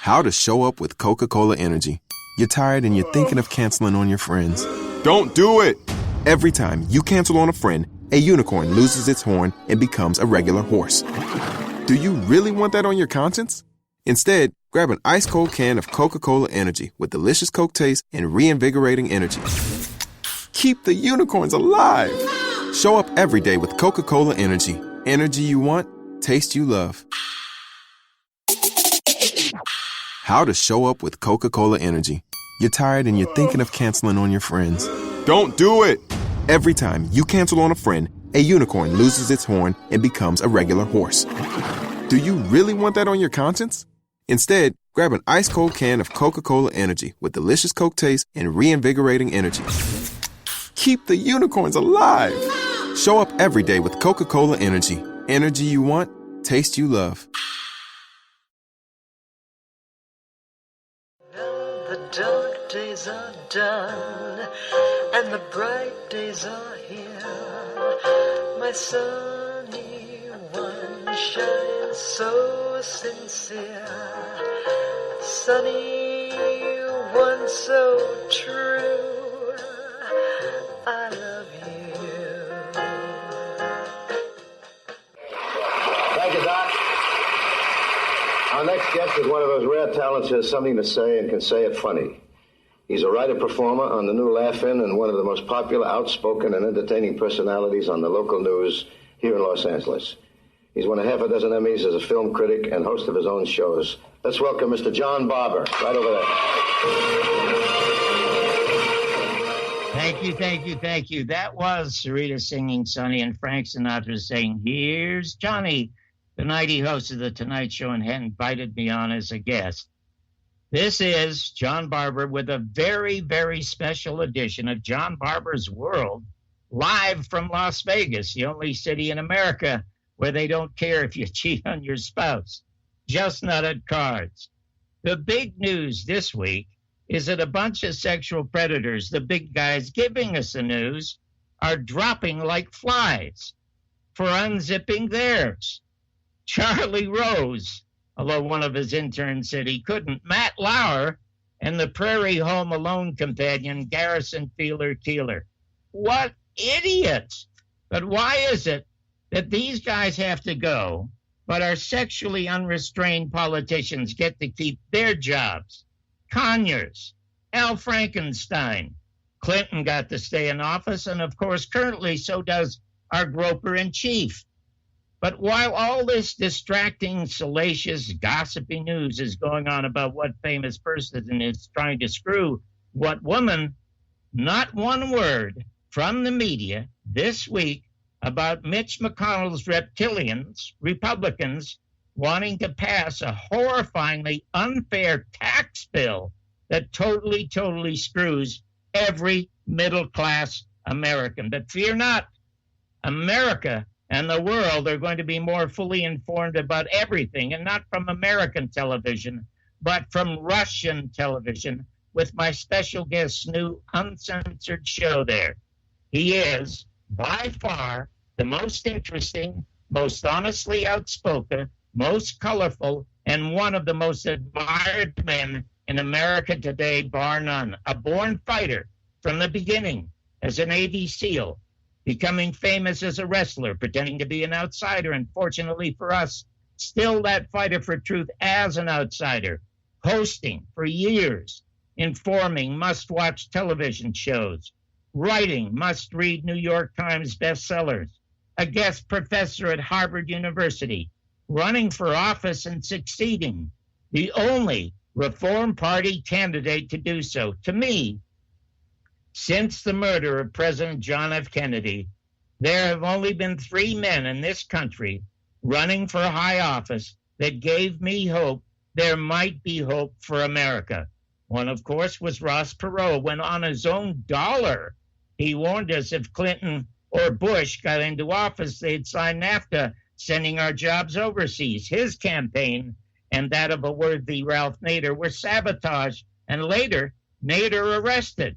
How to show up with Coca-Cola Energy. You're tired and you're thinking of canceling on your friends. Don't do it! Every time you cancel on a friend, a unicorn loses its horn and becomes a regular horse. Do you really want that on your conscience? Instead, grab an ice-cold can of Coca-Cola Energy with delicious Coke taste and reinvigorating energy. Keep the unicorns alive! Show up every day with Coca-Cola Energy. Energy you want, taste you love. How to show up with Coca-Cola Energy. You're tired and you're thinking of canceling on your friends. Don't do it! Every time you cancel on a friend, a unicorn loses its horn and becomes a regular horse. Do you really want that on your conscience? Instead, grab an ice-cold can of Coca-Cola Energy with delicious Coke taste and reinvigorating energy. Keep the unicorns alive! Show up every day with Coca-Cola Energy. Energy you want, taste you love. The dark days are done, and the bright days are here. My sunny one shines so sincere. Sunny one so true. I love you. Thank you, Doc. Our next guest is one of those rare talents who has something to say and can say it funny. He's a writer-performer on the new Laugh-In and one of the most popular, outspoken, and entertaining personalities on the local news here in Los Angeles. He's won a half a dozen Emmys as a film critic and host of his own shows. Let's welcome Mr. John Barbour, right over there. Thank you. That was Sarita singing Sonny and Frank Sinatra saying, "Here's Johnny," the night he hosted The Tonight Show and had invited me on as a guest. This is John Barbour with a very, very special edition of John Barbour's World, live from Las Vegas, the only city in America where they don't care if you cheat on your spouse. Just not at cards. The big news this week is that a bunch of sexual predators, the big guys giving us the news, are dropping like flies for unzipping theirs. Charlie Rose, although one of his interns said he couldn't, Matt Lauer, and the Prairie Home Alone companion, Garrison Feeler Keeler. What idiots! But why is it that these guys have to go, but our sexually unrestrained politicians get to keep their jobs? Conyers, Al Frankenstein, Clinton got to stay in office, and of course currently so does our groper-in-chief. But while all this distracting, salacious, gossipy news is going on about what famous person is trying to screw what woman, not one word from the media this week about Mitch McConnell's reptilians, Republicans, wanting to pass a horrifyingly unfair tax bill that totally screws every middle-class American. But fear not, America and the world are going to be more fully informed about everything, and not from American television, but from Russian television, with my special guest's new uncensored show there. He is, by far, the most interesting, most honestly outspoken, most colorful, and one of the most admired men in America today, bar none. A born fighter from the beginning as a Navy SEAL, becoming famous as a wrestler, pretending to be an outsider, and fortunately for us, still that fighter for truth as an outsider, hosting for years, informing must-watch television shows, writing must-read New York Times bestsellers, a guest professor at Harvard University, running for office and succeeding, the only Reform Party candidate to do so. To me, since the murder of President John F. Kennedy, there have only been 3 men in this country running for high office that gave me hope there might be hope for America. One, of course, was Ross Perot, when on his own dollar, he warned us if Clinton or Bush got into office, they'd sign NAFTA, sending our jobs overseas. His campaign and that of a worthy Ralph Nader were sabotaged, and later Nader arrested.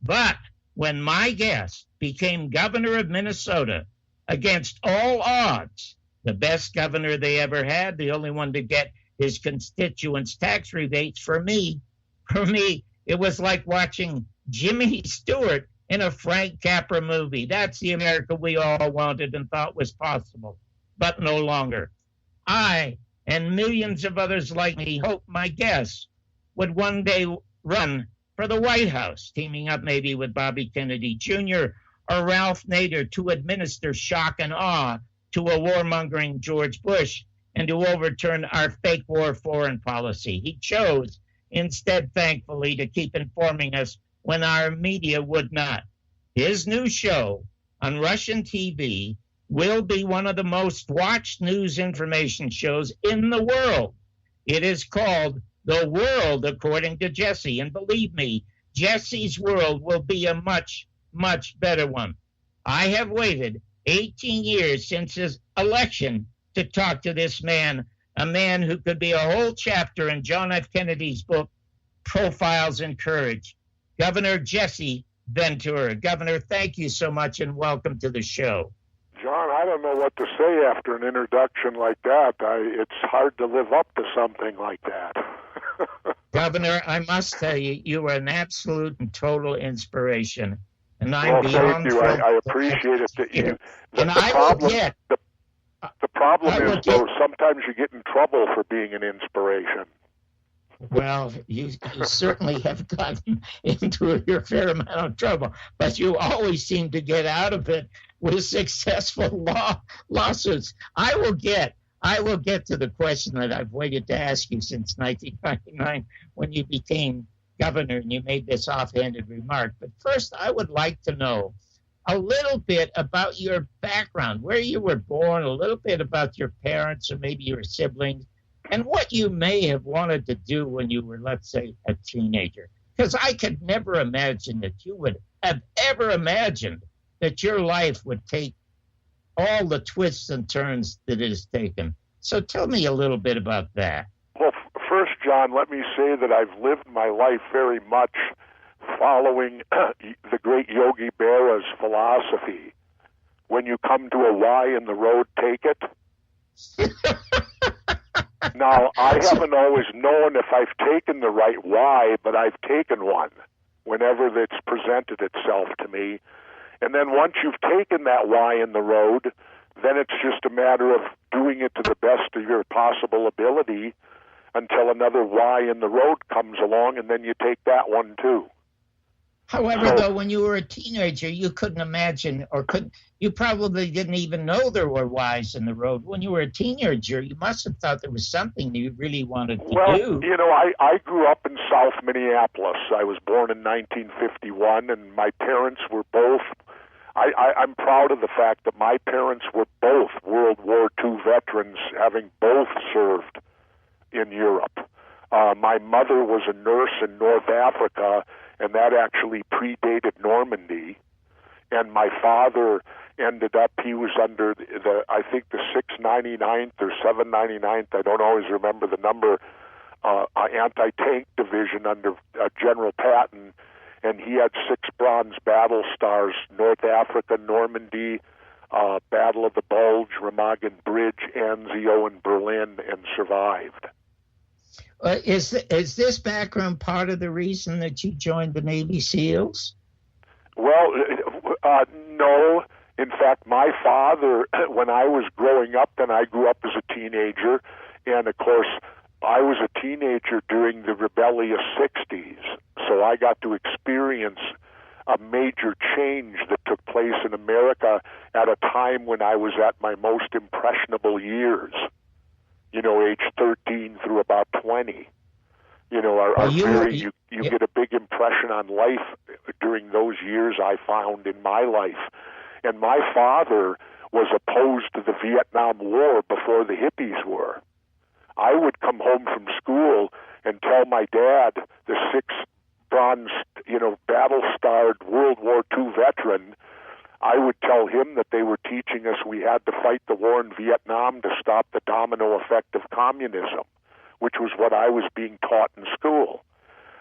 But when my guest became governor of Minnesota, against all odds, the best governor they ever had, the only one to get his constituents' tax rebates. For me, it was like watching Jimmy Stewart in a Frank Capra movie. That's the America we all wanted and thought was possible, but no longer. I and millions of others like me hope my guests would one day run for the White House, teaming up maybe with Bobby Kennedy Jr. or Ralph Nader to administer shock and awe to a warmongering George Bush and to overturn our fake war foreign policy. He chose instead, thankfully, to keep informing us when our media would not. His new show on Russian TV will be one of the most watched news information shows in the world. It is called The World, according to Jesse. And believe me, Jesse's world will be a much, much better one. I have waited 18 years since his election to talk to this man, a man who could be a whole chapter in John F. Kennedy's book, Profiles in Courage. Governor Jesse Ventura. Governor, thank you so much and welcome to the show. John, I don't know what to say after an introduction like that. It's hard to live up to something like that. Governor, I must tell you, you are an absolute and total inspiration. And I'm beyond thank you. I appreciate it. The problem is, though, sometimes you get in trouble for being an inspiration. Well, you certainly have gotten into your fair amount of trouble, but you always seem to get out of it with successful lawsuits. I will get to the question that I've waited to ask you since 1999 when you became governor and you made this offhanded remark. But first, I would like to know a little bit about your background, where you were born, a little bit about your parents or maybe your siblings, and what you may have wanted to do when you were, let's say, a teenager. Because I could never imagine that you would have ever imagined that your life would take all the twists and turns that it has taken. So tell me a little bit about that. Well, first, John, let me say that I've lived my life very much following the great Yogi Berra's philosophy. When you come to a Y in the road, take it. Now, I haven't always known if I've taken the right Y, but I've taken one whenever it's presented itself to me. And then once you've taken that Y in the road, then it's just a matter of doing it to the best of your possible ability until another Y in the road comes along, and then you take that one too. However, though, when you were a teenager, you couldn't imagine you probably didn't even know there were Ys in the road. When you were a teenager, you must have thought there was something that you really wanted to do. Well, you know, I grew up in South Minneapolis. I was born in 1951, and my parents were both, I'm proud of the fact that my parents were both World War II veterans, having both served in Europe. My mother was a nurse in North Africa, and that actually predated Normandy. And my father ended up, he was under I think the 699th or 799th, I don't always remember the number, anti-tank division under General Patton, and he had 6 bronze battle stars, North Africa, Normandy, Battle of the Bulge, Remagen Bridge, Anzio, and Berlin, and survived. Is this background part of the reason that you joined the Navy SEALs? Well, no. In fact, my father, when I was growing up, then I grew up as a teenager, and of course, I was a teenager during the rebellious 60s, so I got to experience a major change that took place in America at a time when I was at my most impressionable years. You know, age 13 through about 20. You know, you get a big impression on life during those years I found in my life. And my father was opposed to the Vietnam War before the hippies were. I would come home from school and tell my dad, the 6 bronze, battle-starred World War II veteran, I would tell him that they were teaching us we had to fight the war in Vietnam to stop the domino effect of communism, which was what I was being taught in school.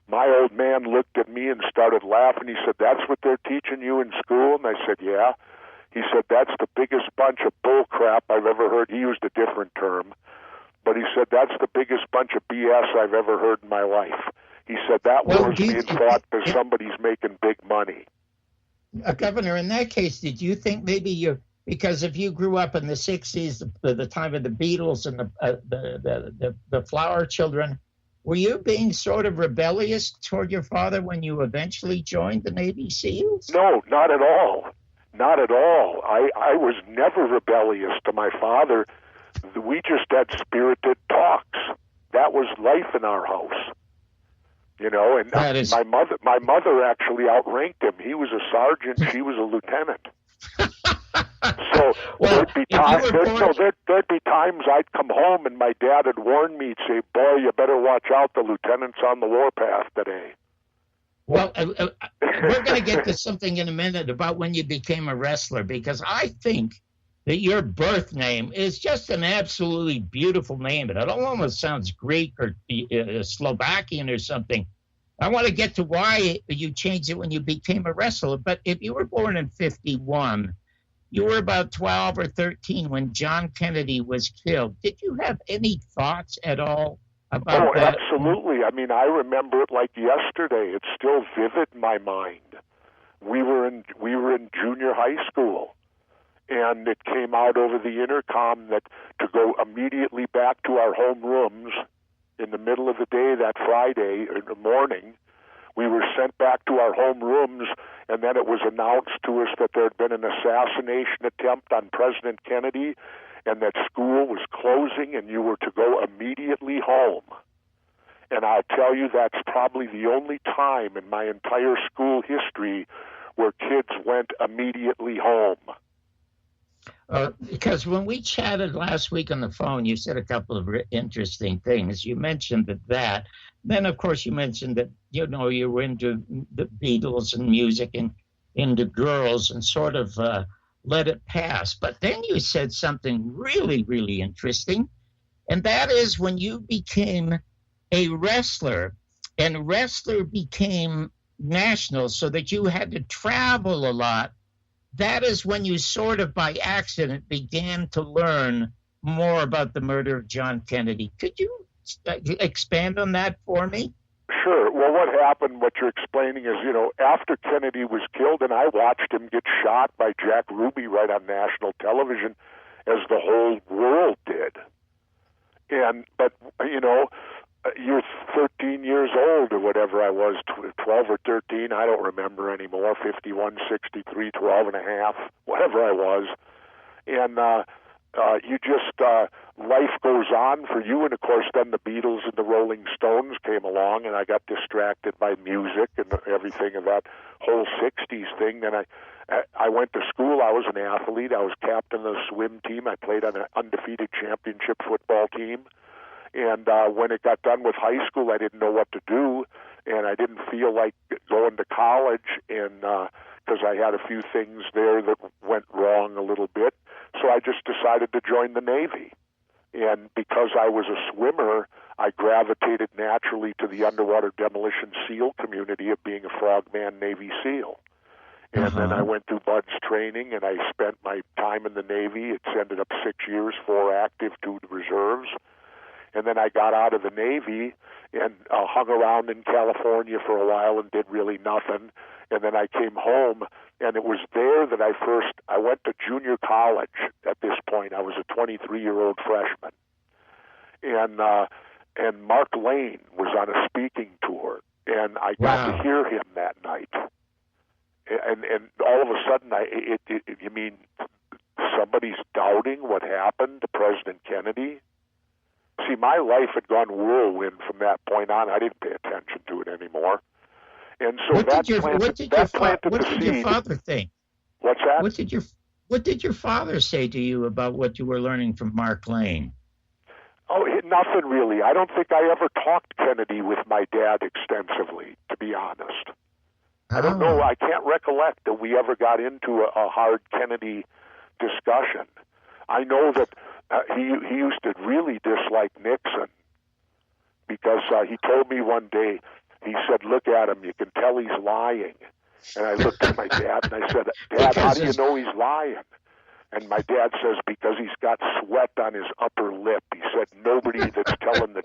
My old man looked at me and started laughing. He said, "That's what they're teaching you in school?" And I said, "Yeah." He said, "That's the biggest bunch of bull crap I've ever heard." He used a different term. But he said, that's the biggest bunch of BS I've ever heard in my life. He said, that war's being fought because somebody's making big money. Governor, in that case, did you think maybe because if you grew up in the 60s, the time of the Beatles and the Flower Children, were you being sort of rebellious toward your father when you eventually joined the Navy SEALs? No, not at all. Not at all. I was never rebellious to my father. We just had spirited talks. That was life in our house. You know, and my mother actually outranked him. He was a sergeant, she was a lieutenant. So there'd be times I'd come home and my dad had warned me, he'd say, boy, you better watch out, the lieutenant's on the warpath today. Well, we're going to get to something in a minute about when you became a wrestler, because I think that your birth name is just an absolutely beautiful name. It almost sounds Greek or Slovakian or something. I want to get to why you changed it when you became a wrestler. But if you were born in 1951, you were about 12 or 13 when John Kennedy was killed. Did you have any thoughts at all about that? Oh, absolutely. I mean, I remember it like yesterday. It's still vivid in my mind. We were in junior high school. And it came out over the intercom that to go immediately back to our home rooms in the middle of the day that Friday in the morning. We were sent back to our home rooms, and then it was announced to us that there had been an assassination attempt on President Kennedy and that school was closing and you were to go immediately home. And I'll tell you, that's probably the only time in my entire school history where kids went immediately home. Because when we chatted last week on the phone, you said a couple of interesting things. You mentioned that. Then, of course, you mentioned that, you know, you were into the Beatles and music and into girls and sort of let it pass. But then you said something really, really interesting, and that is when you became a wrestler, and wrestler became national so that you had to travel a lot. That is when you sort of by accident began to learn more about the murder of John Kennedy. Could you expand on that for me? Sure. Well, what happened, what you're explaining is, you know, after Kennedy was killed, and I watched him get shot by Jack Ruby right on national television, as the whole world did. But, you know, you're 13 years old or whatever I was, 12 or 13, I don't remember anymore, 51, 63, 12 and a half, whatever I was. And you just, life goes on for you. And, of course, then the Beatles and the Rolling Stones came along, and I got distracted by music and everything of that whole 60s thing. Then I went to school. I was an athlete. I was captain of the swim team. I played on an undefeated championship football team. And when it got done with high school, I didn't know what to do, and I didn't feel like going to college, and because I had a few things there that went wrong a little bit. So I just decided to join the Navy. And because I was a swimmer, I gravitated naturally to the underwater demolition SEAL community of being a frogman Navy SEAL. And then I went through BUDS training, and I spent my time in the Navy. It's ended up 6 years, 4 active, 2 reserves. And then I got out of the Navy and hung around in California for a while and did really nothing. And then I came home, and it was there that I went to junior college at this point. I was a 23-year-old freshman. And Mark Lane was on a speaking tour, and I got to hear him that night. And all of a sudden, you mean somebody's doubting what happened to President Kennedy? See, my life had gone whirlwind from that point on. I didn't pay attention to it anymore. And so what did your father think? What's that? What did your father say to you about what you were learning from Mark Lane? Oh, nothing really. I don't think I ever talked Kennedy with my dad extensively, to be honest. I don't know. I can't recollect that we ever got into a hard Kennedy discussion. I know that he used to really dislike Nixon because he told me one day, he said, look at him, you can tell he's lying. And I looked at my dad and I said, Dad, how do you know he's lying? And my dad says because he's got sweat on his upper lip. He said nobody that's telling the